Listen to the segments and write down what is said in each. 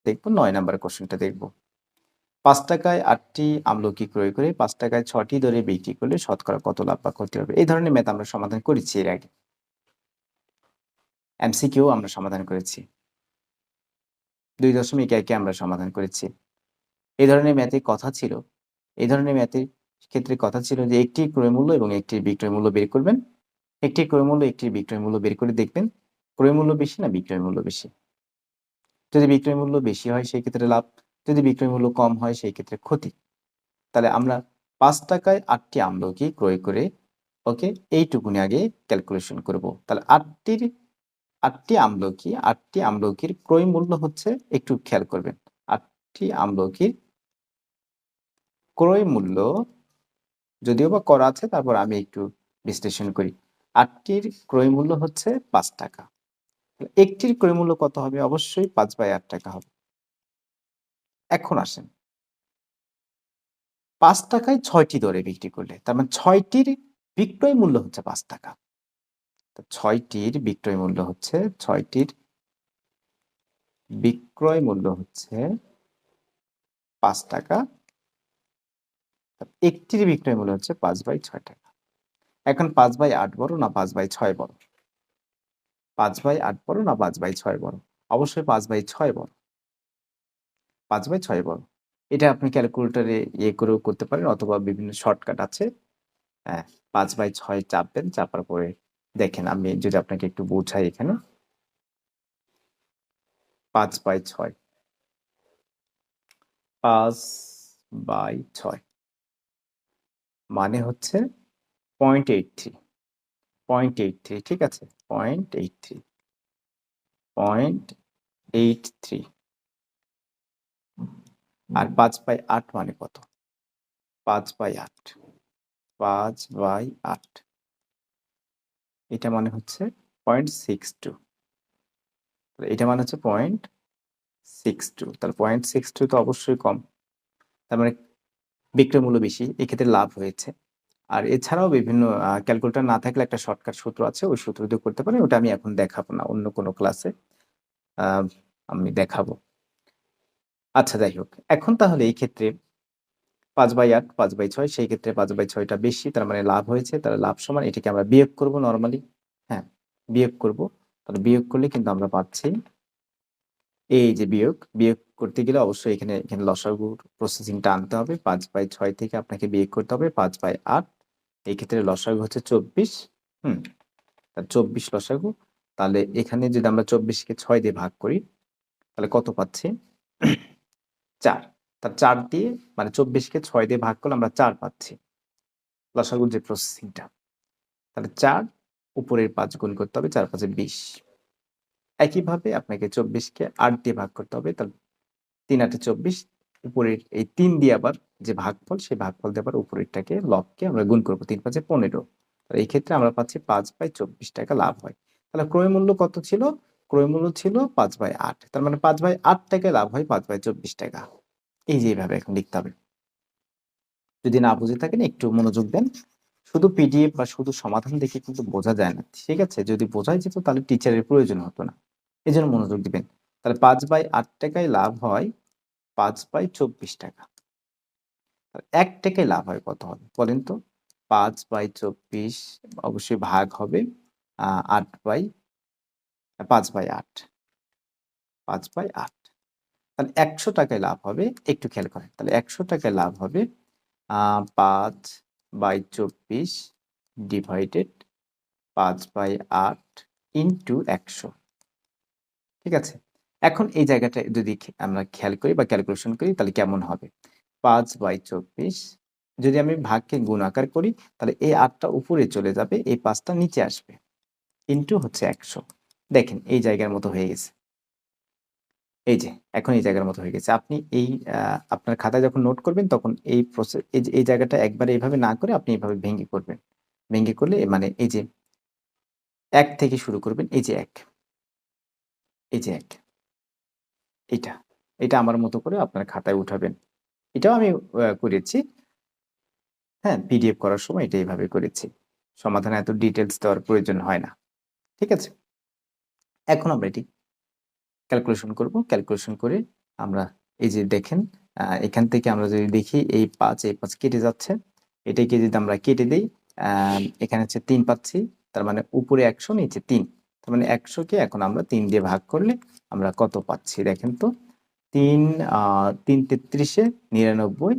দেখব 9 নাম্বার কোশ্চেনটা দেখব। ৫ টাকায় ৮টি আমলকি ক্রয় করে ৫ টাকায় ৬টি দরে বিক্রি করলে শতকরা কত লাভ বা ক্ষতি হবে? এই ধরনের ম্যাথ আমরা সমাধান করেছি এর আগে। এমসিকিউ আমরা সমাধান করেছি। ২.১ এ আমরা সমাধান করেছি। এই ধরনের ম্যাথে কথা ছিল, এই ধরনের ম্যাথের ক্ষেত্রে কথা ছিল যে একটির ক্রয় মূল্য এবং একটির বিক্রয় মূল্য বের করবেন। একটির ক্রয় মূল্য, একটির বিক্রয় মূল্য বের করে দেখবেন ক্রয় মূল্য বেশি না বিক্রয় মূল্য বেশি। যদি বিক্রয় মূল্য বেশি হয় সেই ক্ষেত্রে লাভ, যদি বিক্রয় মূল্য কম হয় সেই ক্ষেত্রে ক্ষতি। তাহলে আমরা ৫ টাকায় ৮টি আমলকি ক্রয় করে ওকে এইটুকুনি আগে ক্যালকুলেশন করব। তাহলে ৮টি আমলকির ক্রয় মূল্য হচ্ছে, একটু খেয়াল করবেন, ৮টি আমলকির ক্রয় মূল্য যদিও বা করা আছে, তারপর আমি একটু বিশ্লেষণ করি। ৮টির ক্রয় মূল্য হচ্ছে ৫ টাকা। একটির ক্রয় মূল্য কত হবে? অবশ্যই ৫/৮ টাকা হবে। এখন আসেন, ৫ টাকায় ৬টি দরে বিক্রি করলে তার মানে ৬টির বিক্রয় মূল্য হচ্ছে ৫ টাকা। তো ৬টির বিক্রয় মূল্য হচ্ছে ৫ টাকা। একটির বিক্রয় মূল্য হচ্ছে ৫/৬ টাকা। এখন ৫/৮ বড় না ৫/৬ বড়? ৫/৮ বড় না ৫/৬ বড়? অবশ্যই ৫/৬ বড়। ৫/৬ বড়। এটা আপনি ক্যালকুলেটরে করেও করতে পারেন অথবা বিভিন্ন শর্টকাট আছে। হ্যাঁ, ৫/৬ চাপবেন, চাপার পরে দেখেন, আমি যদি আপনাকে একটু বোঝাই এখানে ৫/৬ ৫/৬ মানে হচ্ছে 0.83 0.83, ঠিক আছে? 0.83 0.83 আর ৫/৮ মানে কত? ৫/৮ ৫/৮ এটা মানে হচ্ছে 0.62, এটা মানে হচ্ছে 0.62। তাহলে 0.62 তো অবশ্যই কম। তার মানে বিক্রয় মূল্য বেশি, এক্ষেত্রে লাভ হয়েছে। আর এছাড়াও বিভিন্ন ক্যালকুলেটর না থাকলে একটা শর্টকাট সূত্র আছে, ওই সূত্র দিয়ে করতে পারেন। ওটা আমি এখন দেখাবো না, অন্য কোনো ক্লাসে আমি দেখাবো। আচ্ছা, যাই হোক, এখন তাহলে এই ক্ষেত্রে ৫/৮ ৫/৬, সেই ক্ষেত্রে ৫/৬টা বেশি, তার মানে লাভ হয়েছে। তাহলে লাভ সমান এটাকে আমরা বিয়োগ করব নরমালি। হ্যাঁ, বিয়োগ করব। তাহলে বিয়োগ করলে কিন্তু আমরা পাচ্ছি এই যে বিয়োগ করতে গেলে অবশ্যই এখানে লসাগুর প্রসেসিংটা আনতে হবে। ৫/৬ থেকে আপনাকে বিয়োগ করতে হবে ৫/৮। এই ক্ষেত্রে লসাগু হচ্ছে ২৪। হুম, ২৪ লসাগু। তাহলে এখানে যদি আমরা ২৪ কে ৬ দিয়ে ভাগ করি তাহলে কত পাচ্ছি? ৪। তার ৪ দিয়ে মানে ২৪ কে ৬ দিয়ে ভাগ করলে আমরা ৪ পাচ্ছি। লসাগুর যে প্রসেসিংটা। তাহলে ৪ উপরের ৫ গুণ করতে হবে, ৪ ৫ ২০। একইভাবে আপনাকে ২৪ কে ৮ দিয়ে ভাগ করতে হবে। তাহলে ৩ ৮ ২৪, উপরের এই ৩ দিয়ে আবার যে ভাগফল, সেই ভাগফল দিয়ে আবার উপরেরটাকে লবকে আমরা গুণ করব। ৩ ৫ ১৫। এই ক্ষেত্রে আমরা পাচ্ছি ৫/২৪ টাকা লাভ হয়। তাহলে ক্রয় মূল্য কত ছিল? ক্রয় মূল্য ছিল ৫/৮। তার মানে ৫/৮ টাকায় লাভ হয় ৫/২৪ টাকা। এই যে এইভাবে এখন লিখতে হবে। যদি না বুঝে থাকেন একটু মনোযোগ দেন। শুধু পিডিএফ বা শুধু সমাধান দেখে কিন্তু বোঝা যায় না। ঠিক আছে? যদি বোঝাই যেত তাহলে টিচারের প্রয়োজন হতো না। এজন্য মনোযোগ দিবেন। তাহলে ৫/৮ টাকায় লাভ হয় ৫/২৪ টাকা। আর ১ টাকায় লাভ হয় কত হবে? বলেন তো? ৫/২৪ অবশ্যই ভাগ হবে ৮ বাই ৫/৮ ৫/৮। তাহলে ১০০ টাকায় লাভ হবে, একটু খেয়াল করেন। তাহলে ১০০ টাকায় লাভ হবে ৫/২৪ ডিভাইডেড ৫/৮ ইনটু ১০০। ঠিক আছে? এখন এই জায়গাটায় যদি আমরা খেয়াল করি বা ক্যালকুলেশন করি তাহলে কেমন হবে? ৫/২৪ যদি আমি ভাগকে গুণ আকার করি তাহলে এই ৮ টা উপরে চলে যাবে, এই ৫ টা নিচে আসবে। ইনটু হচ্ছে ১০০। দেখেন এই জায়গার মতো হয়ে গেছে। এই যে এখন এই জায়গার মতো হয়ে গেছে। আপনি এই আপনার খাতায় যখন নোট করবেন তখন এই এই যে এই জায়গাটা একবারে এভাবে না করে আপনি এভাবে ভেঙে করবেন। ভেঙে করলে মানে এই যে ১ থেকে শুরু করবেন। এই যে ১, এই যে ১, এইটা। এটা আমার মতো করে আপনার খাতায় উঠাবেন। এটাও আমি করেছি। হ্যাঁ, পিডিএফ করার সময় এটা এভাবে করেছি। সমাধানে এত ডিটেইলস দেওয়ার প্রয়োজন হয় না। ঠিক আছে? এখন আমরা এটি ক্যালকুলেশন করব। ক্যালকুলেশন করে আমরা এই যে দেখেন এখান থেকে আমরা যদি দেখি এই 5 কেটে যাচ্ছে, এটাকে যদি আমরা কেটে দেই এখানে হচ্ছে 3 পাচ্ছি, তার মানে উপরে 100 নিচে 3, তার মানে 100 কে এখন আমরা 3 দিয়ে ভাগ করলে আমরা কত পাচ্ছি দেখেন তো, 3 3 33-এ 99,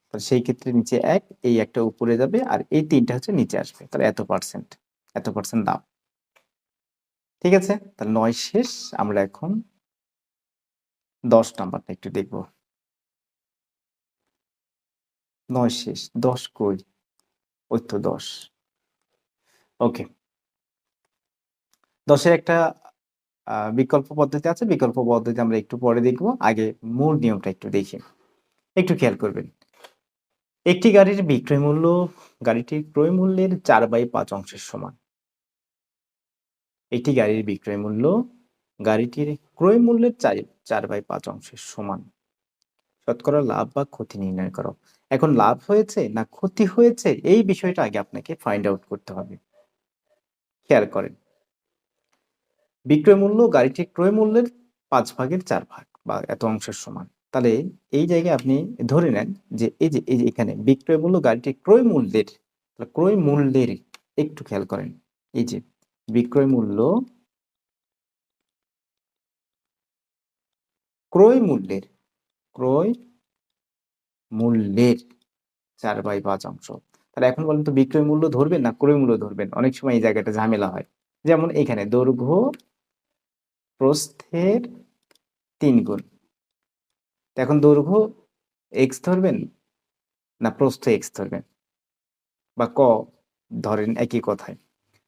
তাহলে সেই ক্ষেত্রে নিচে 1, এই একটা উপরে যাবে আর এই 3টা হচ্ছে নিচে আসবে, তাহলে এত পার্সেন্ট দাম। ঠিক আছে, তাহলে 9 শেষ। আমরা এখন 10 নাম্বারটা একটু দেখব। 9 শেষ, 10 কই? ওই তো 10। ওকে, 10-এর একটা বিকল্প পদ্ধতি আছে, বিকল্প পদ্ধতি আমরা একটু পরে দেখব, আগে মূল নিয়মটা একটু দেখি। একটু খেয়াল করবেন, একটি গাড়ির বিক্রয় মূল্য গাড়িটির ক্রয় মূল্যের 4/5 অংশের সমান। একটি গাড়ির বিক্রয় মূল্য গাড়িটির ক্রয় মূল্যের 4/5 অংশের সমান। শতকরা লাভ বা ক্ষতি নির্ণয় করো। এখন লাভ হয়েছে না ক্ষতি হয়েছে, এই বিষয়টা আগে আপনাকে ফাইন্ড আউট করতে হবে। খেয়াল করেন, বিক্রয় মূল্য গাড়িটির ক্রয় মূল্যের 5/4 বা এত অংশের সমান। তাহলে এই জায়গায় আপনি ধরে নেন যে এই যে এখানে বিক্রয় মূল্য গাড়িটির ক্রয় মূল্যের, ক্রয় মূল্যের, একটু খেয়াল করেন, এই যে বিক্রয় মূল্য ক্রয় মূল্যের, ক্রয় মূল্যের 4/5 অংশ। তাহলে এখন বলেন তো বিক্রয় মূল্য ধরবেন না ক্রয় মূল্য ধরবেন? অনেক সময় এই জায়গাটা ঝামেলা হয়। যেমন এখানে দৈর্ঘ্য প্রস্থের 3 গুণ। এখন দৈর্ঘ্য x ধরবেন না প্রস্থ x ধরবেন, বা ক ধরেন, একই কথায়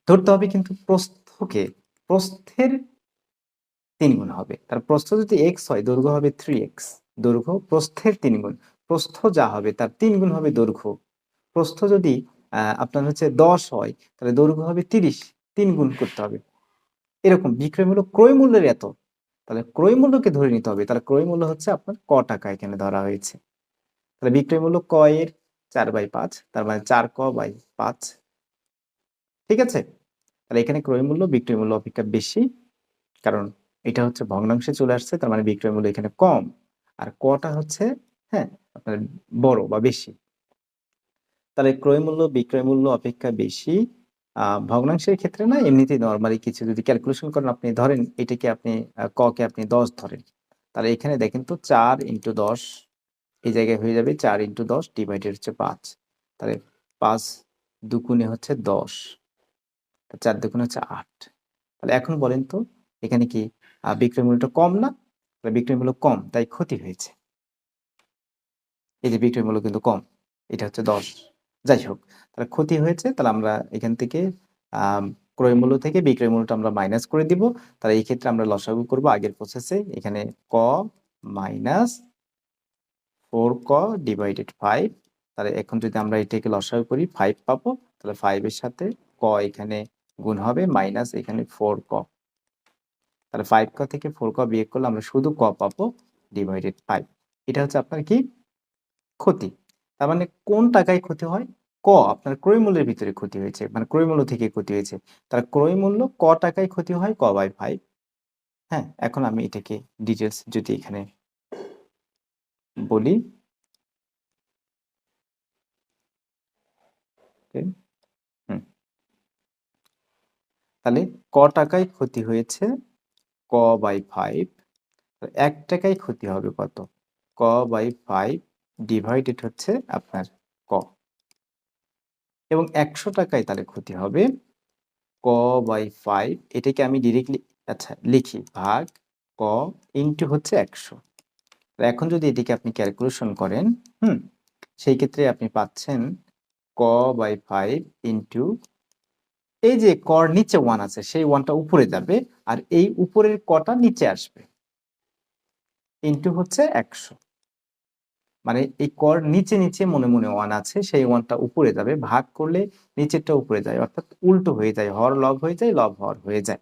ধরতে হবে, কিন্তু প্রস্থকে প্রস্থের 3 গুণ হবে। তার প্রস্থ যদি x হয় দৈর্ঘ্য হবে 3x, দৈর্ঘ্য প্রস্থের 3 গুণ, প্রস্থ যা হবে তার 3 গুণ হবে দৈর্ঘ্য। প্রস্থ যদি আপনার হচ্ছে 10 হয় তাহলে দৈর্ঘ্য হবে 30, 3 গুণ করতে হবে। এরকম বিক্রয় মূল্য ক্রয় মূল্যের এত, তাহলে ক্রয় মূল্যকে ধরে নিতে হবে। তাহলে ক্রয় মূল্য হচ্ছে আপনার ক টাকা এখানে ধরা হয়েছে। তাহলে বিক্রয় মূল্য ক এর 4/5, তার মানে 4ক/5। ঠিক আছে, তাহলে এখানে ক্রয় মূল্য বিক্রয় মূল্য অপেক্ষা বেশি, কারণ এটা হচ্ছে ভগ্নাংশে চলে আসছে, তার মানে বিক্রয় মূল্য এখানে কম, আর কটা হচ্ছে হ্যাঁ আপনার বড় বা বেশি। তাহলে ক্রয় মূল্য বিক্রয় মূল্য অপেক্ষা বেশি। ভগ্নাংশের ক্ষেত্রে না, এমনিতেই নরমালি কিছু যদি ক্যালকুলেশন করেন, আপনি ধরেন এটাকে আপনি ক কে আপনি 10 ধরেন, তাহলে এখানে দেখেন তো 4 × 10, এই জায়গায় হয়ে যাবে 4 × 10 ডিভাইডেড হচ্ছে 5, তাহলে 5 দুগুণে হচ্ছে 10, 4 দুগুণে হচ্ছে 8। তাহলে এখন বলেন তো এখানে কি বিক্রয় মূল্যটা কম না? তাহলে বিক্রয় মূল্য কম তাই ক্ষতি হয়েছে। এই যে বিক্রয় মূল্য কিন্তু কম, এটা হচ্ছে 10। যাই হোক, তাহলে ক্ষতি হয়েছে, তাহলে আমরা এখান থেকে ক্রয় মূল্য থেকে বিক্রয় মূল্যটা আমরা মাইনাস করে দিব। তাহলে এই ক্ষেত্রে আমরা লসাগু করব আগের প্রসেসে, এখানে ক মাইনাস 4ক ডিভাইডেড 5। তাহলে এখন যদি আমরা এটাকে লসাগু করি 5 পাবো, তাহলে 5 এর সাথে ক এখানে গুণ হবে, মাইনাস এখানে 4ক, তাহলে 5ক থেকে 4ক বিয়োগ করলে আমরা শুধু ক পাবো ডিভাইডেড 5। এটা হচ্ছে আপনার কি ক্ষতি। তার মানে কোন টাকায় ক্ষতি হয়? ক আপনার ক্রয় মূল্যের ভিতরে ক্ষতি হয়েছে, মানে ক্রয় মূল্য থেকে ক্ষতি হয়েছে। তার ক্রয় মূল্য ক টাকায় ক্ষতি হয়, ক/5। হ্যাঁ, এখন আমি এটাকে ডিটেলস যদি এখানে বলি, হুম, তাহলে ক টাকায় ক্ষতি হয়েছে ক/5, 1 টাকায় ক্ষতি হবে কত? ক/5 ডিভাইডেড হচ্ছে আপনার ক, এবং 100 টাকায় তাহলে ক্ষতি হবে ক/5, এটাকে আমি ডিরেক্টলি আচ্ছা লিখি ভাগ ক ইনটু হচ্ছে 100। এখন যদি এটিকে আপনি ক্যালকুলেশন করেন, সেই ক্ষেত্রে আপনি পাচ্ছেন ক/5 ইনটু, এই যে কর নিচে 1 আছে সেই 1টা উপরে যাবে, আর এই উপরের কটা নিচে আসবে, ইনটু হচ্ছে 100। মানে এই কর নিচে নিচে মনে মনে 1 আছে, সেই 1টা উপরে যাবে, ভাগ করলে নিচেরটা উপরে যায়, অর্থাৎ উল্টো হয়ে যায়, হর লব হয়ে যায়, লব হর হয়ে যায়।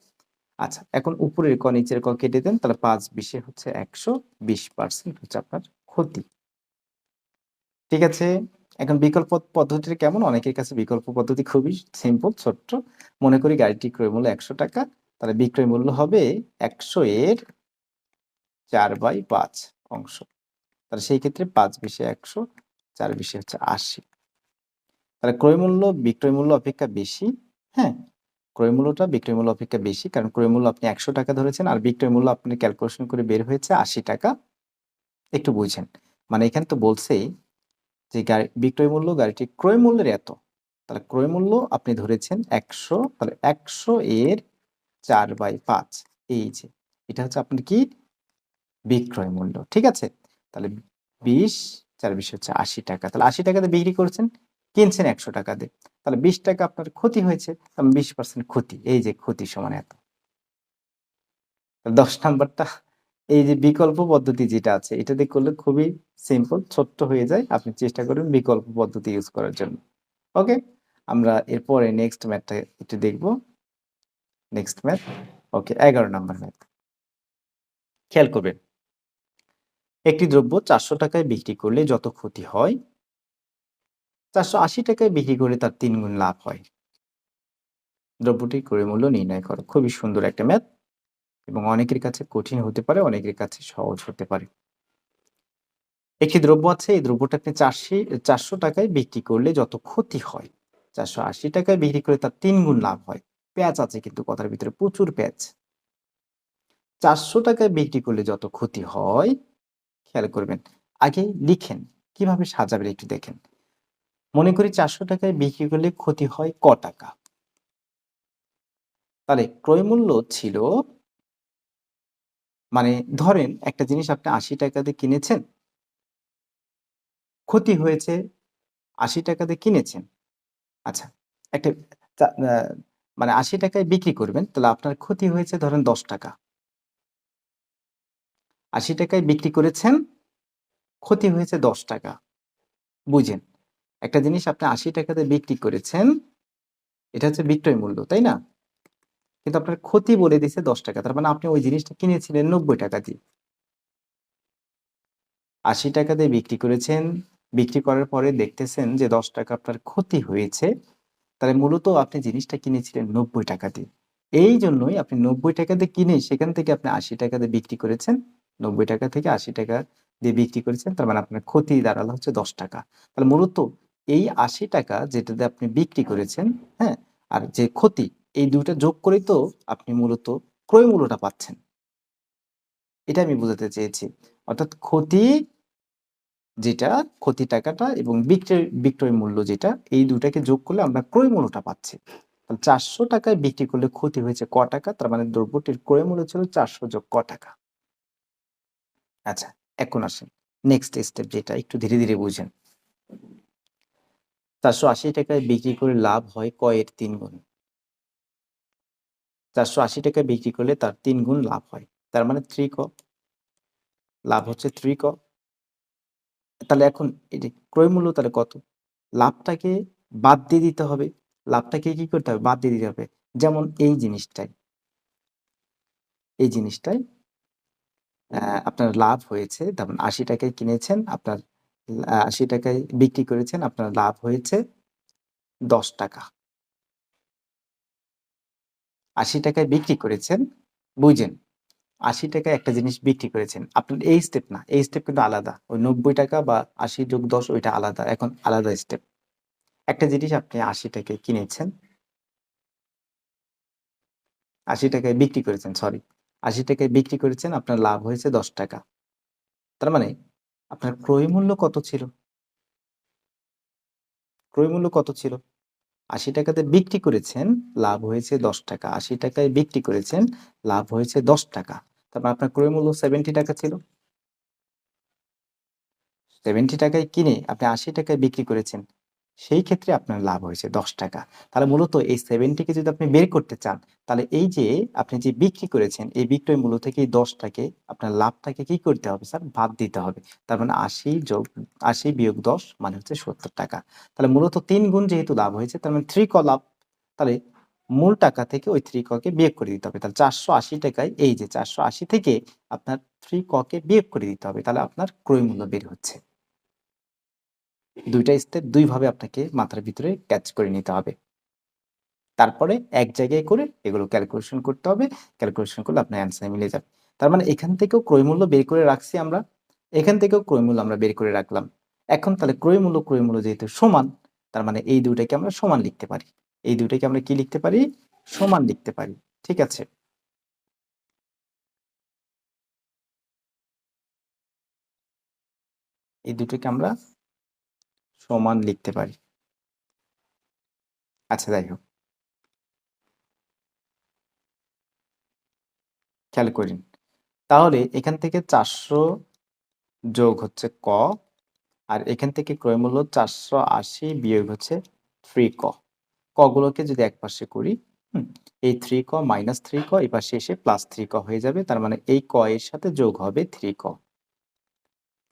আচ্ছা, এখন উপরের ক নিচের ক কেটে দেন, তাহলে 5 20 হচ্ছে 100, 20% হচ্ছে আপনার ক্ষতি। ঠিক আছে, এখন বিকল্প পদ্ধতিটা কেমন? অনেকের কাছে বিকল্প পদ্ধতি খুবই সিম্পল, ছোট্ট। মনে করি গাড়িটি ক্রয় মূল্য 100 টাকা, তাহলে বিক্রয় মূল্য হবে 100 এর 4/5 অংশ। তাহলে সেই ক্ষেত্রে 5 বিশে 100, 4 বিশে হচ্ছে 80। তাহলে ক্রয় মূল্য বিক্রয় মূল্য অপেক্ষা বেশি। হ্যাঁ, ক্রয় মূল্যটা বিক্রয় মূল্য অপেক্ষা বেশি, কারণ ক্রয় মূল্য আপনি 100 টাকা ধরেছেন আর বিক্রয় মূল্য আপনি ক্যালকুলেশন করে বের হয়েছে 80 টাকা। একটু বুঝেন, মানে এখানে তো বলছেই যে বিক্রয় মূল্য গাড়িটির ক্রয় মূল্যের এত, তাহলে ক্রয় মূল্য আপনি ধরেছেন 100, তাহলে 100 এর 4/5, এই যে এটা হচ্ছে আপনার কি বিক্রয় মূল্য। ঠিক আছে, তাহলে 20, 4 20 হচ্ছে 80 টাকা। তাহলে 80 টাকাতে বিক্রি করছেন, কিনছেন 100 টাকা দিয়ে, তাহলে 20 টাকা আপনার ক্ষতি হয়েছে, 20% ক্ষতি, এই যে ক্ষতি সমান এত। 10 নাম্বারটা এই যে বিকল্প পদ্ধতি যেটা আছে এটা দিয়ে করলে খুবই সিম্পল, ছোট্ট হয়ে যায়। আপনি চেষ্টা করবেন বিকল্প পদ্ধতি ইউজ করার জন্য। ওকে, আমরা এরপরে নেক্সট ম্যাথটা একটু দেখব। নেক্সট ম্যাথ, ওকে, 11 নাম্বার ম্যাথ। খেয়াল করবেন, একটি দ্রব্য 400 টাকায় বিক্রি করলে যত ক্ষতি হয়, 480 টাকায় বিক্রি করে তার 3 গুণ লাভ হয়। দ্রব্যটির ক্রয় মূল্য নির্ণয় করো। খুবই সুন্দর একটা ম্যাথ এবং অনেকের কাছে কঠিন হতে পারে, অনেকের কাছে সহজ হতে পারে। একটি দ্রব্য আছে, এই দ্রব্যটা আপনি 400 টাকায় বিক্রি করলে যত ক্ষতি হয়, 480 টাকায় বিক্রি করে তার 3 গুণ লাভ হয়। পেঁয়াজ আছে কিন্তু কথার ভিতরে, প্রচুর পেঁয়াজ। 400 টাকায় বিক্রি করলে যত ক্ষতি হয়, খেয়াল করবেন, আগে লিখেন, কিভাবে সাজাবেন একটু দেখেন। মনে করি 400 টাকায় বিক্রি করলে ক্ষতি হয় ক টাকা। তাহলে ক্রয় মূল্য ছিল, মানে ধরেন একটা জিনিস আপনি 80 টাকা দিয়ে কিনেছেন, ক্ষতি হয়েছে 80 টাকা দিয়ে কিনেছেন। আচ্ছা, একটা মানে 80 টাকায় বিক্রি করবেন, তাহলে আপনার ক্ষতি হয়েছে ধরেন 10 টাকা। 80 টাকায় বিক্রি করেছেন, ক্ষতি হয়েছে 10 টাকা। বুঝেন, একটা জিনিস আপনি 80 টাকাতে বিক্রি করেছেন, এটা হচ্ছে বিক্রয় মূল্য, তাই না? কিন্তু আপনার ক্ষতি বলে দিছে 10 টাকা। তার মানে আপনি ওই জিনিসটা কিনেছিলেন 90 টাকা দিয়ে। 80 টাকা দিয়ে বিক্রি করেছেন, বিক্রি করার পরে দেখতেছেন যে 10 টাকা আপনার ক্ষতি হয়েছে। তাহলে মূলত আপনি জিনিসটা কিনেছিলেন 90 টাকা দিয়ে। এই জন্যই আপনি 90 টাকা দিয়ে কিনে সেখান থেকে আপনি 80 টাকা দিয়ে বিক্রি করেছেন। 90 টাকা থেকে 80 টাকা দিয়ে বিক্রি করেছেন। তার মানে আপনার ক্ষতি দাঁড়ালো হচ্ছে 10 টাকা। তাহলে মূলত এই 80 টাকা যেটা দিয়ে আপনি বিক্রি করেছেন, হ্যাঁ? আর যে ক্ষতি, এই ২ টা যোগ করেই তো আপনি মূলত ক্রয় মূল্যটা পাচ্ছেন। এটা আমি বোঝাতে চেয়েছি। অর্থাৎ ক্ষতি যেটা, ক্ষতি টাকাটা এবং বিক্রয় মূল্য যেটা, এই ২ টাকে যোগ করলে আমরা ক্রয় মূল্যটা পাচ্ছি। 400 টাকায় বিক্রি করলে ক্ষতি হয়েছে ক টাকা, তার মানে দ্রব্যটির ক্রয় মূল্য ছিল 400 যোগ ক টাকা। আচ্ছা, এখন আসেন নেক্সট স্টেপ, যেটা একটু ধীরে ধীরে বুঝেন। 480 টাকায় বিক্রি করে লাভ হয় ক এর 3 গুণ। 480 টাকায় বিক্রি করলে তার 3 গুণ লাভ হয়, তার মানে 3 ক, লাভ হচ্ছে 3 ক। তাহলে এখন এই যে ক্রয় মূল্য তাহলে কত, লাভটাকে বাদ দিয়ে দিতে হবে। লাভটাকে কি করতে হবে, বাদ দিয়ে দিতে হবে। যেমন এই জিনিসটাই আপনার লাভ হয়েছে, তেমন 80 টাকায় কিনেছেন, আপনার 80 টাকায় বিক্রি করেছেন, আপনার লাভ হয়েছে 10 টাকা। 80 টাকায় বিক্রি করেছেন, বুঝেন, 80 টাকায় একটা জিনিস বিক্রি করেছেন। আপনার এই স্টেপ না, এই স্টেপ কিন্তু আলাদা। ওই 90 টাকা বা 80 যোগ 10 ওইটা আলাদা, এখন আলাদা স্টেপ। একটা জিনিস আপনি 80 টাকায় কিনেছেন, 80 টাকায় বিক্রি করেছেন, সরি, 80 টাকায় বিক্রি করেছেন, আপনার লাভ হয়েছে 10 টাকা। তার মানে আপনার ক্রয় মূল্য কত ছিল? ক্রয় মূল্য কত ছিল? 80 টাকাতে বিক্রি করেছেন, লাভ হয়েছে 10 টাকা। 80 টাকায় বিক্রি করেছেন, লাভ হয়েছে 10 টাকা। তারপর আপনার ক্রয় মূল্য 70 টাকা ছিল। 70 টাকায় কিনে আপনি 80 টাকায় বিক্রি করেছেন। সেই ক্ষেত্রে আপনার লাভ হয়েছে 10 টাকা। তাহলে মূলত এই 70 কে যদি আপনি বের করতে চান, তাহলে এই যে আপনি যে বিক্রি করেছেন, এই বিক্রয় মূল্য থেকে এই 10 টাকে আপনার লাভটাকে কি করতে হবে স্যার? বাদ দিতে হবে। তার মানে 80 বিয়োগ 10 মানে হচ্ছে 70 টাকা। তাহলে মূলত 3 গুণ যেহেতু লাভ হয়েছে, তার মানে 3 ক লাভ। তাহলে মূল টাকা থেকে ওই 3 ক কে বিয়োগ করে দিতে হবে। তাহলে 480 টাকায় এই যে 480 থেকে আপনার 3 ক কে বিয়োগ করে দিতে হবে। তাহলে আপনার ক্রয় মূল্য বের হচ্ছে। ২ টা স্টেপ ২ ভাবে আপনাকে মাথার ভিতরে ক্যাচ করে নিতে হবে। তারপরে এক জায়গায় করে এগুলো ক্যালকুলেশন করতে হবে। ক্যালকুলেশন করলে আপনার অ্যান্সার মিলে যাবে। তার মানে এখান থেকেও ক্রয় মূল্য বের করে রাখছি আমরা, এখান থেকেও ক্রয় মূল্য আমরা বের করে রাখলাম। এখন তাহলে ক্রয় মূল্য যেহেতু সমান, তার মানে এই দুইটাকে আমরা সমান লিখতে পারি। এই দুইটাকে আমরা কি লিখতে পারি? সমান লিখতে পারি। ঠিক আছে, এই দুটোকে আমরা সমান লিখতে পারি। আচ্ছা, যাই হোক, খেয়াল করিন। তাহলে এখান থেকে 400 যোগ হচ্ছে ক, আর এখান থেকে ক্রয় মূল্য 480 বিয়োগ হচ্ছে 3 ক। কগুলোকে যদি এক পাশে করি, এই 3 ক মাইনাস 3 ক এই পাশে এসে প্লাস 3 ক হয়ে যাবে। তার মানে এই ক এর সাথে যোগ হবে 3 ক।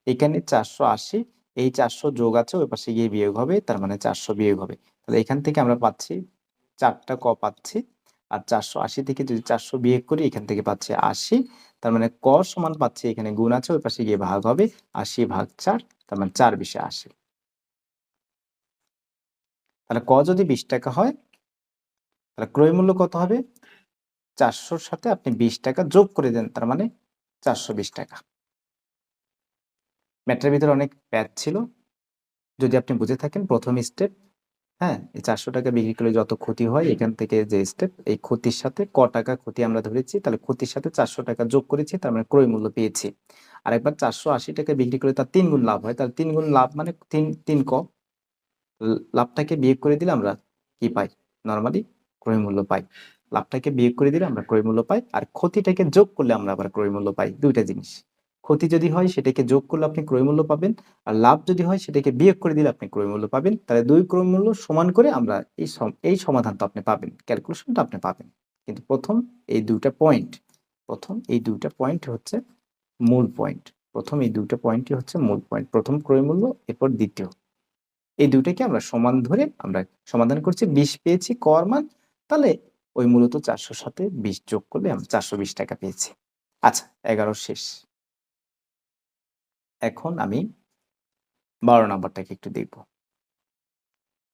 এখানে 480, এই 400 যোগ আছে ওই পাশে গিয়ে বিয়োগ হবে, তার মানে 400 বিয়োগ হবে। তাহলে এখান থেকে আমরা পাচ্ছি 4টা ক পাচ্ছি, আর 480 থেকে যদি 400 বিয়োগ করি এখান থেকে পাচ্ছি 80। তার মানে ক সমান পাচ্ছি, এখানে গুণ আছে ওই পাশে গিয়ে ভাগ হবে, 80 ভাগ 4, তার মানে 4 20 80। তাহলে ক যদি 20 টাকা হয়, তাহলে ক্রয় মূল্য কত হবে? 400-র সাথে আপনি 20 টাকা যোগ করে দেন, তার মানে 420 টাকা। ম্যাথের ভিতরে অনেক প্যাচ ছিল, যদি আপনি বুঝে থাকেন প্রথম স্টেপ, হ্যাঁ, এই 400 টাকা বিক্রি করলে যত ক্ষতি হয়, এখান থেকে যে স্টেপ, এই ক্ষতির সাথে ক টাকা ক্ষতি আমরা ধরেছি, তাহলে ক্ষতির সাথে 400 টাকা যোগ করেছি, তার মানে ক্রয় মূল্য পেয়েছি। আর একবার 480 টাকা বিক্রি করে তার 3 গুণ লাভ হয়, তাহলে 3 গুণ লাভ মানে 3 ক, লাভটাকে বিয়োগ করে দিলে আমরা কি পাই? নরমালি ক্রয় মূল্য পাই। লাভটাকে বিয়োগ করে দিলে আমরা ক্রয় মূল্য পাই, আর ক্ষতিটাকে যোগ করলে আমরা আবার ক্রয় মূল্য পাই। দুইটা জিনিস, ক্ষতি যদি হয় সেটাকে যোগ করলে আপনি ক্রয় মূল্য পাবেন, আর লাভ যদি হয় সেটাকে বিয়োগ করে দিলে আপনি ক্রয় মূল্য পাবেন। তাহলে দুই ক্রয় মূল্য সমান করে আমরা এই সমাধানটা আপনি পাবেন, ক্যালকুলেশনটা আপনি পাবেন। কিন্তু প্রথম এই দুইটা পয়েন্ট হচ্ছে মূল পয়েন্ট। প্রথম এই দুইটা পয়েন্টই হচ্ছে মূল পয়েন্ট, প্রথম ক্রয় মূল্য, এরপর দ্বিতীয়। এই দুইটাকে আমরা সমান ধরে আমরা সমাধান করছি, 20 পেয়েছি কর মান, তাহলে ওই মূলত 400 সাথে 20 যোগ করলে আমরা 420 টাকা পেয়েছি। আচ্ছা, 11 শেষ। এখন আমি 12 নাম্বারটাকে একটু দেখব।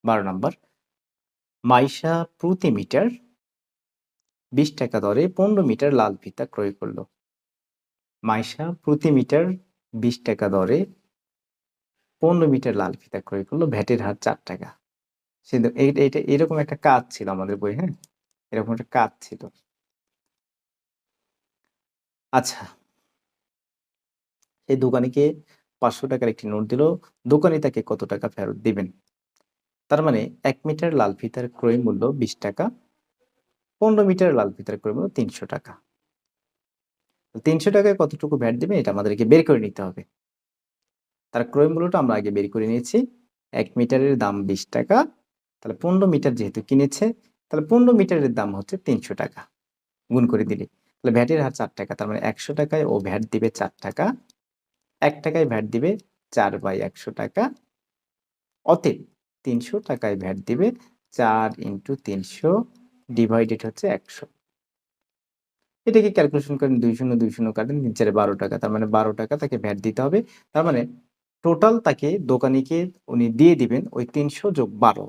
12 নাম্বার, মাইশা প্রতি মিটার 20 টাকা দরে 15 মিটার লাল ফিতা ক্রয় করলো। মাইশা প্রতি মিটার 20 টাকা দরে 15 মিটার লাল ফিতা ক্রয় করলো, ভ্যাটের হার 4 টাকা। কিন্তু এইটা এরকম একটা কাজ ছিল আমাদের বই, হ্যাঁ, এরকম একটা কাজ ছিল। আচ্ছা, এই দোকানিকে 500 টাকার একটি নোট দিল, দোকানি তাকে কত টাকা ফেরত দিবেন? তার মানে 1 মিটার লাল ফিতার ক্রয় মূল্য 20 টাকা, 15 মিটার লাল ফিতার ক্রয় মূল্য 300 টাকা। 300 টাকায় কতটুকু ভ্যাট দিবেন এটা আমাদেরকে বের করে নিতে হবে। তার ক্রয় মূল্যটা আমরা আগে বের করে নিয়েছি, 1 মিটারের দাম 20 টাকা, তাহলে 15 মিটার যেহেতু কিনেছে, তাহলে 15 মিটারের দাম হচ্ছে 300 টাকা, গুণ করে দিলে তাহলে ভ্যাটের হার 4 টাকা, তার মানে 100 টাকায় ও ভ্যাট দিবে 4 টাকা, 1 টাকায় ভ্যাট দিবে 4/100 টাকা, অতএব 300 টাকায় ভ্যাট দিবে 4 × 300 ডিভাইডেড হচ্ছে 100। এটাকে ক্যালকুলেশন করেন, 2 শূন্য কাটেন, 3 4 12 টাকা, তার মানে 12 টাকা তাকে ভ্যাট দিতে হবে। তার মানে টোটাল তাকে দোকানিকে উনি দিয়ে দিবেন ওই 300 যোগ 12,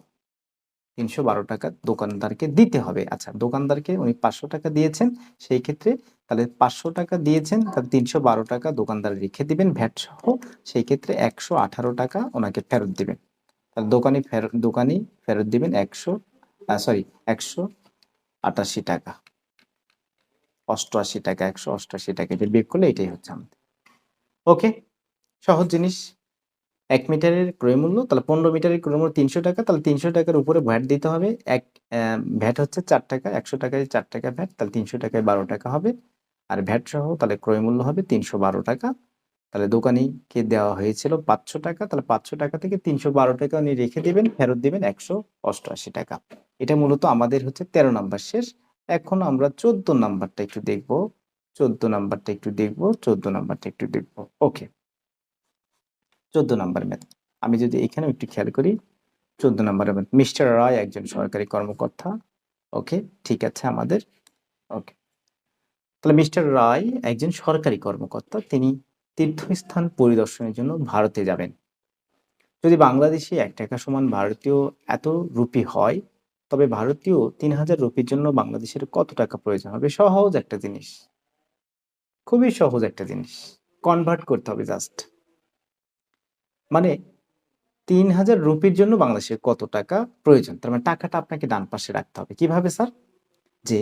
312 টাকা দোকানদারকে দিতে হবে। আচ্ছা, দোকানদারকে উনি 500 টাকা দিয়েছেন, সেই ক্ষেত্রে তাহলে 500 টাকা দিয়েছেন, তাহলে 312 টাকা দোকানদার রেখে দিবেন ভ্যাট সহ, সেই ক্ষেত্রে 118 টাকা ওনাকে ফেরত দিবেন। তাহলে দোকানি ফেরত দিবেন 188 টাকা, 88 টাকা, 188 টাকা, এটা বিয়োগ করলে এটাই হচ্ছে আমাদের। ওকে, সহজ জিনিস। 1 মিটারের ক্রয় মূল্য, তাহলে 15 মিটারের ক্রয় মূল্য 300 টাকা, তাহলে 300 টাকার উপরে ভ্যাট দিতে হবে। ভ্যাট হচ্ছে 4 টাকা, 100 টাকায় 4 টাকা ভ্যাট, তাহলে 300 টাকায় 12 টাকা হবে। আর ভ্যাট সহ তাহলে ক্রয় মূল্য হবে 312 টাকা। তাহলে দোকানিকে দেওয়া হয়েছিল 500 টাকা, তাহলে 500 টাকা থেকে 312 টাকা উনি রেখে দিবেন, ফেরত দিবেন 188 টাকা। এটা মূলত আমাদের হচ্ছে 13 নাম্বার শেষ। এখন আমরা 14 নাম্বারটা একটু দেখব। 14 নাম্বারটা একটু দেখব। ওকে, 14 নাম্বার ম্যাথ। আমি যদি এখানেও একটু খেয়াল করি, 14 নাম্বারের ম্যাথ, মিস্টার রায় একজন সরকারি কর্মকর্তা। ওকে, ঠিক আছে আমাদের। ওকে, তাহলে মিস্টার রায় একজন সরকারি কর্মকর্তা, তিনি তীর্থস্থান পরিদর্শনের জন্য ভারতে যাবেন। যদি বাংলাদেশে 1 টাকা সমান ভারতীয় এত রুপি হয়, তবে ভারতীয় 3000 রুপির জন্য বাংলাদেশের কত টাকা প্রয়োজন হবে? সহজ একটা জিনিস, খুবই সহজ একটা জিনিস, কনভার্ট করতে হবে জাস্ট। মানে ৩,০০০ রুপির জন্য বাংলাদেশের কত টাকা প্রয়োজন, তার মানে টাকাটা আপনাকে ডান পাশে রাখতে হবে। কিভাবে স্যার? যে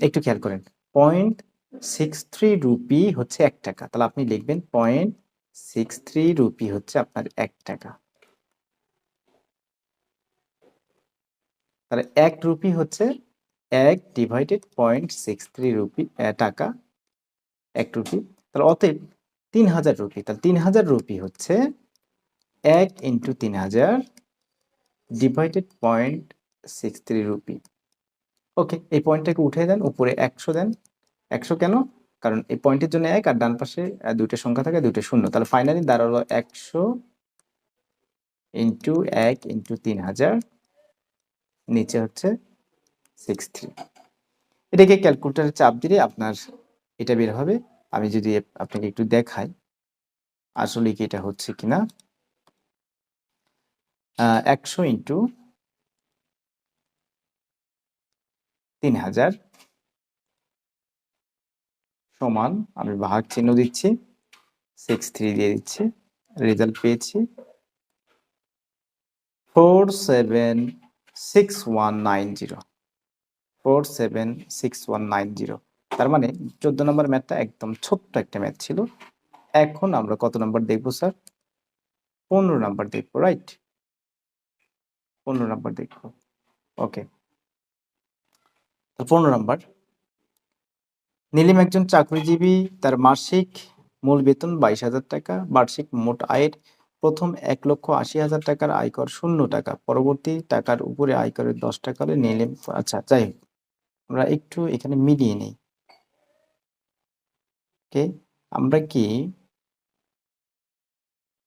একটু খেয়াল করেন, 0.63 রুপি হচ্ছে ১ টাকা, তাহলে আপনি লিখবেন 0.63 রুপি হচ্ছে আপনার ১ টাকা। তাহলে ১ রুপি হচ্ছে ১ ডিভাইডেড 0.63 রুপি টাকা, ১ রুপি। তাহলে অতএব ৩,০০০ রুপি, তাহলে ৩,০০০ রুপি হচ্ছে ১ ইন্টু ৩,০০০ ডিভাইডেড 0.63 রুপি। ওকে, এই পয়েন্টটাকে উঠিয়ে দেন, উপরে ১০০ দেন। ১০০ কেন? কারণ এই পয়েন্টের জন্য ১ আর ডান পাশে দুইটা সংখ্যা থাকে, দুইটা শূন্য। তাহলে ফাইনালি দাঁড়ালো ১০০ ইন্টু ১ ইন্টু ৩,০০০, নিচে হচ্ছে 63। এটাকে ক্যালকুলেটরে চাপ দিলে আপনার এটা বের হবে। আমি যদি আপনাকে একটু দেখাই আসলে কি এটা হচ্ছে কিনা। ১০০ ইন্টু ৩,০০০ সমান, আমি ভাগ চিহ্ন দিচ্ছি, 63 দিয়ে দিচ্ছি, রেজাল্ট পেয়েছি 476190। 476190। তার মানে 14 নম্বর ম্যাথটা একদম ছোট্ট একটা ম্যাথ ছিল। এখন আমরা কত নাম্বার দেখব স্যার? 15 নাম্বার দেখব, রাইট? 15 নাম্বার দেখব। ওকে, 15 নাম্বার। নীলিম একজন চাকরিজীবী, তার মাসিক মূল বেতন 22,000 টাকা, বার্ষিক মোট আয়ের প্রথম 1,80,000 টাকার আয়কর 0 টাকা, পরবর্তী টাকার উপরে আয়করের 10 টাকা হলে নীলিম, আচ্ছা যাই হোক, আমরা একটু এখানে মিলিয়ে নেই। ওকে, আমরা কি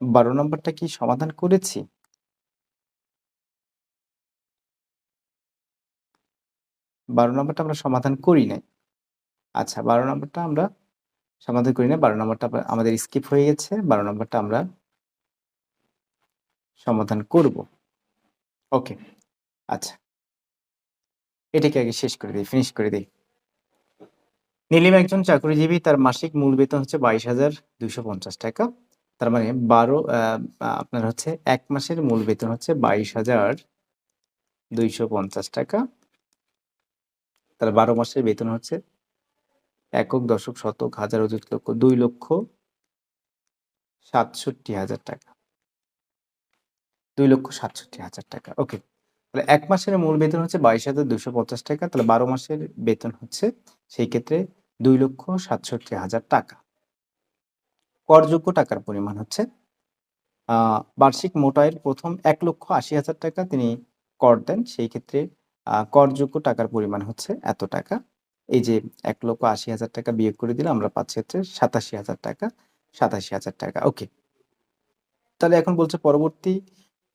12 নম্বরটা কি সমাধান করেছি? 12 নম্বরটা আমরা সমাধান করি নাই। আচ্ছা, 12 নম্বরটা আমরা সমাধান করি নাই। 12 নম্বরটা আমাদের স্কিপ হয়ে গেছে। 12 নম্বরটা আমরা সমাধান করব। ওকে, আচ্ছা, এটাকে আগে শেষ করে দেই, ফিনিশ করে দেই। নীলিম একজন চাকরিজীবী, তার মাসিক মূল বেতন হচ্ছে 22,250 টাকা। তার মানে 12 আপনার হচ্ছে ১ মাসের মূল বেতন হচ্ছে 22,250 টাকা। তাহলে 12 মাসের বেতন হচ্ছে একক, দশক, শতক, হাজার, অযুত, লক্ষ, 2,67,000 টাকা। 2,67,000 টাকা। ওকে, তাহলে ১ মাসের মূল বেতন হচ্ছে 22,250 টাকা। তাহলে 12 মাসের বেতন হচ্ছে সেই ক্ষেত্রে 2,67,000 টাকা। করযোগ্য টাকার পরিমাণ হচ্ছে বার্ষিক মোট আয়ের প্রথম 1,80,000 টাকা তিনি কর দেন, সেই ক্ষেত্রে করযোগ্য টাকার পরিমাণ হচ্ছে এত টাকা। এই যে 1,80,000 টাকা বিয়োগ করে দিলে আমরা পাচ্ছি হচ্ছে 87,000 টাকা, 87,000 টাকা। ওকে, তাহলে এখন বলছে পরবর্তী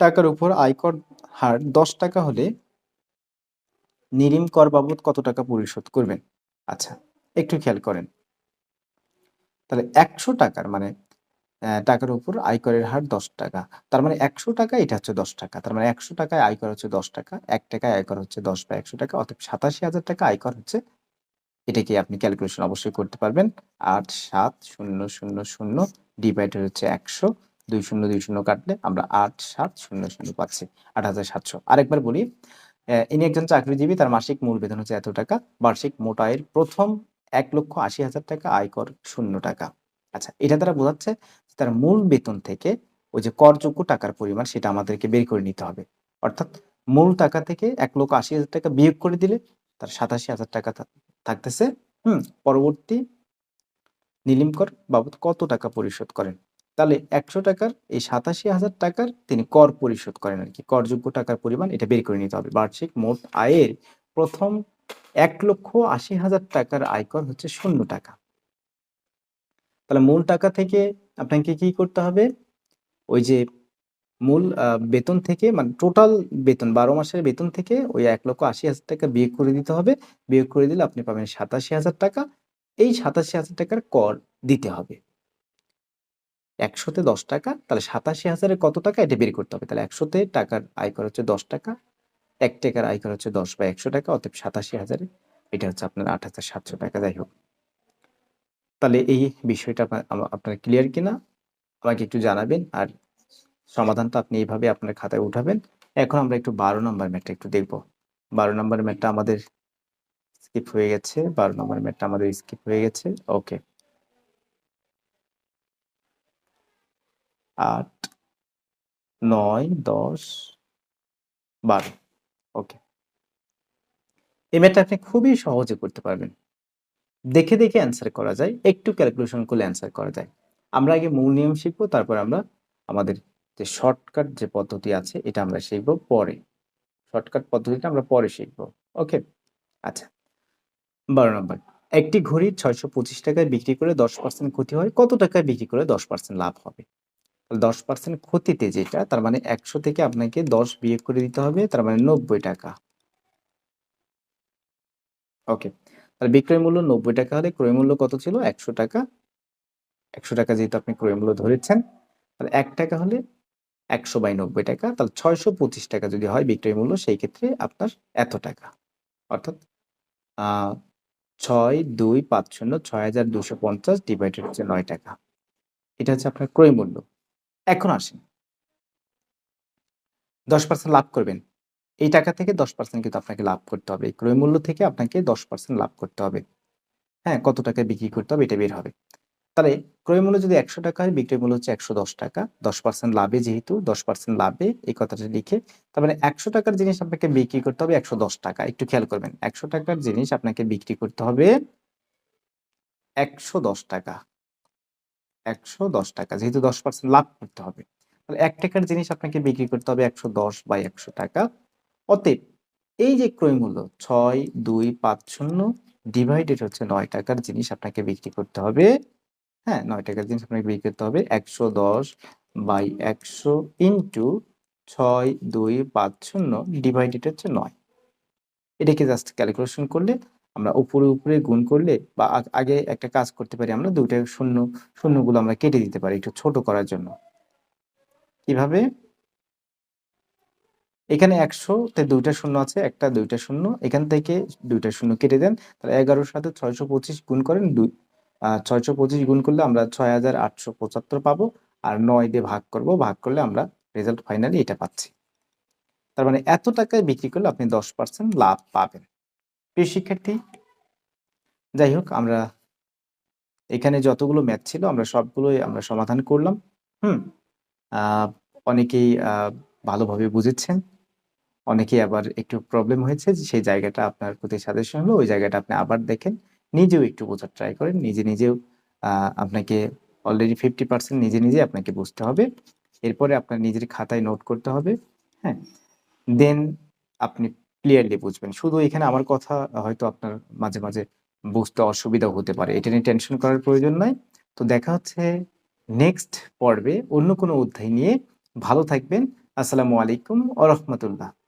টাকার উপর আয়কর হার 10 টাকা হলে নিরিম কর বাবদ কত টাকা পরিশোধ করবেন? আচ্ছা, একটু খেয়াল করেন। তাহলে 100 টাকার মানে টাকার উপর আয়করের হার 10 টাকা। তার মানে 100 টাকা, এটা হচ্ছে 10 টাকা। তার মানে 100 টাকায় আয়কর হচ্ছে 10 টাকা। ১ টাকায় আয়কর হচ্ছে 10 বা 100 টাকা। অতএব 87,000 টাকা আয়কর হচ্ছে। এটা কি আপনি ক্যালকুলেশন অবশ্যই করতে পারবেন। 8,7,0,0,0 ডিভাইডেড হচ্ছে 100, ২ শূন্য ২ শূন্য কাটলে আমরা 8,7,0,000 পাচ্ছি, 8,700। আরেকবার বলি, ইনি একজন চাকরিজীবী, তার মাসিক মূল বেতন হচ্ছে এত টাকা, বার্ষিক মোট আয়ের প্রথম 1,80,000 টাকা, আয়কর 0 টাকা। আচ্ছা, এটা দ্বারা বোঝাচ্ছে তার মূল বেতন থেকে ওই যে করযোগ্য টাকার পরিমাণ সেটা আমাদেরকে বের করে নিতে হবে। অর্থাৎ মূল টাকা থেকে 1,80,000 টাকা বিয়োগ করে দিলে তার 87,000 টাকা থাকতেছে। পরবর্তী নীলিম কর বাবদ কত টাকা পরিশোধ করেন? তাহলে 100 টাকার এই 87,000 টাকার তিনি কর পরিশোধ করেন আরকি। করযোগ্য টাকার পরিমাণ এটা বের করে নিতে হবে। বার্ষিক মোট আয়ের প্রথম 1,80,000 টাকার আয়কর হচ্ছে 0 টাকা। তাহলে মূল টাকা থেকে আপনাকে কি করতে হবে? ওই যে মূল বেতন থেকে, মানে টোটাল বেতন 12 মাসের বেতন থেকে ওই 1,80,000 টাকা বিয়োগ করে দিতে হবে। বিয়োগ করে দিলে আপনি পাবেন 87,000 টাকা। এই 87,000 টাকার কর দিতে হবে। ১০০ তে ১০ টাকা, তাহলে 87,000 এ কত টাকা এটা বের করতে হবে। তাহলে ১০০ তে টাকার আয়কর হচ্ছে 10 টাকা, ১ টাকার আয়কর হচ্ছে 10 বা 100 টাকা, অতএব 87,000 এ এটা হচ্ছে আপনার ৮,৭০০ টাকা। যাই হোক। তাহলে এই বিষয়টা আপনার ক্লিয়ার কিনা আমাকে একটু জানাবেন। আর সমাধানটা আপনি এইভাবে আপনার খাতায় উঠাবেন। এখন আমরা একটু 12 নম্বর ম্যাথটা একটু দেখব। 12 নম্বর ম্যাথটা আমাদের স্কিপ হয়ে গেছে। 12 নম্বর ম্যাথটা আমাদের স্কিপ হয়ে গেছে। ওকে। 8, 9, 10, 12। ওকে। এই ম্যাথটা আপনি খুবই সহজে করতে পারবেন। দেখে দেখে অ্যান্সার করা যায়, একটু ক্যালকুলেশন করলে অ্যান্সার করা যায়। আমরা আগে মূল নিয়ম শিখবো, তারপর আমরা আমাদের যে শর্টকাট যে পদ্ধতি আছে এটা আমরা শিখবো পরে। শর্টকাট পদ্ধতিটা আমরা পরে শিখবো। ওকে? আচ্ছা। 12 নম্বর। একটি ঘড়ি ৬২৫ টাকায় বিক্রি করে 10% ক্ষতি হয়, কত টাকায় বিক্রি করে 10% লাভ হবে? 10% ক্ষতিতে যেটা, তার মানে ১০০ থেকে আপনাকে ১০ বিয়োগ করে দিতে হবে, তার মানে ৯০ টাকা। ওকে। তাহলে বিক্রয় মূল্য ৯০ টাকা হলে ক্রয় মূল্য কত ছিল? ১০০ টাকা। ১০০ টাকা যেহেতু আপনি ক্রয় মূল্য ধরেছেন, তাহলে ১ টাকা হলে ১০০/৯০ টাকা। তাহলে ৬২৫ টাকা যদি হয় বিক্রয় মূল্য, সেই ক্ষেত্রে আপনার এত টাকা। অর্থাৎ আ ৬, ২, ৫, ০, ৬,২৫০ ডিভাইডেড হচ্ছে ৯ টাকা। এটা হচ্ছে আপনার ক্রয় মূল্য। এখন আসেন, 10% লাভ করবেন। এই টাকা থেকে 10% কিন্তু আপনাকে লাভ করতে হবে। এই ক্রয় মূল্য থেকে আপনাকে 10% লাভ করতে হবে। হ্যাঁ? কত টাকায় বিক্রি করতে হবে এটা বের হবে। তাহলে ক্রয় মূল্য যদি ১০০ টাকা হয়, বিক্রয় মূল্য হচ্ছে ১১০ টাকা। 10% লাভে, যেহেতু 10% লাভে এই কথাটা লিখে, তার মানে ১০০ টাকার জিনিস আপনাকে বিক্রি করতে হবে ১১০ টাকা। একটু খেয়াল করবেন। ১০০ টাকার জিনিস আপনাকে বিক্রি করতে হবে ১১০ টাকা। ১১০ টাকা। যেহেতু 10% লাভ করতে হবে। তাহলে ৳১ জিনিস আপনাকে বিক্রি করতে হবে ১১০/১০০ টাকা। অতএব এই যে ক্রয় মূল্য ৬,২৫০ ডিভাইডেড হচ্ছে ৯ টাকার জিনিস আপনাকে বিক্রি করতে হবে। হ্যাঁ? ৯ টাকার জিনিস আপনাকে বিক্রি করতে হবে ১১০/১০০ ইন্টু ৬,২৫০ ডিভাইডেড হচ্ছে ৯। এটাকে জাস্ট ক্যালকুলেশন করলে, আমরা উপরে গুণ করলে, বা আগে একটা কাজ করতে পারি, আমরা ২ টা শূন্যগুলো আমরা কেটে দিতে পারি একটু ছোট করার জন্য। কিভাবে? এখানে ১০০ তে ২ টা শূন্য আছে, ১ টা ২ টা শূন্য। এখান থেকে ২ টা শূন্য কেটে দেন। তাহলে ১১ র সাথে ৬২৫ গুণ করেন। ৬২৫ গুণ করলে আমরা ৬,৮৭৫ পাবো। আর ৯ দিয়ে ভাগ করব। ভাগ করলে আমরা রেজাল্ট ফাইনালি এটা পাচ্ছি। তার মানে এত টাকায় বিক্রি করলে আপনি 10% লাভ পাবেন। প্রিয় শিক্ষার্থী, যাই হোক, আমরা এখানে যতগুলো ম্যাথ ছিল আমরা সবগুলোই আমরা সমাধান করলাম। হুম? আ অনেকেই ভালোভাবে বুঝেছেন। অনেকেই আবার একটু প্রবলেম হয়েছে, যে সেই জায়গাটা আপনার প্রতি সাজেশন হলো, ওই জায়গাটা আপনি আবার দেখেন। নিজেও একটু বোঝার ট্রাই করেন। নিজেও আ আপনাকে অলরেডি 50% নিজে আপনাকে বুঝতে হবে। এরপরে আপনার নিজের খাতায় নোট করতে হবে। হ্যাঁ? দেন আপনি ক্লিয়ারলি বুঝবেন। শুধু এখানে আমার কথা হয়তো আপনার মাঝে বুঝতে অসুবিধা হতে পারে। এটা নিয়ে টেনশন করার প্রয়োজন নাই। তো দেখা হচ্ছে নেক্সট পর্বে অন্য কোনো অধ্যায় নিয়ে। ভালো থাকবেন। আসসালামু আলাইকুম ওয়া রাহমাতুল্লাহ।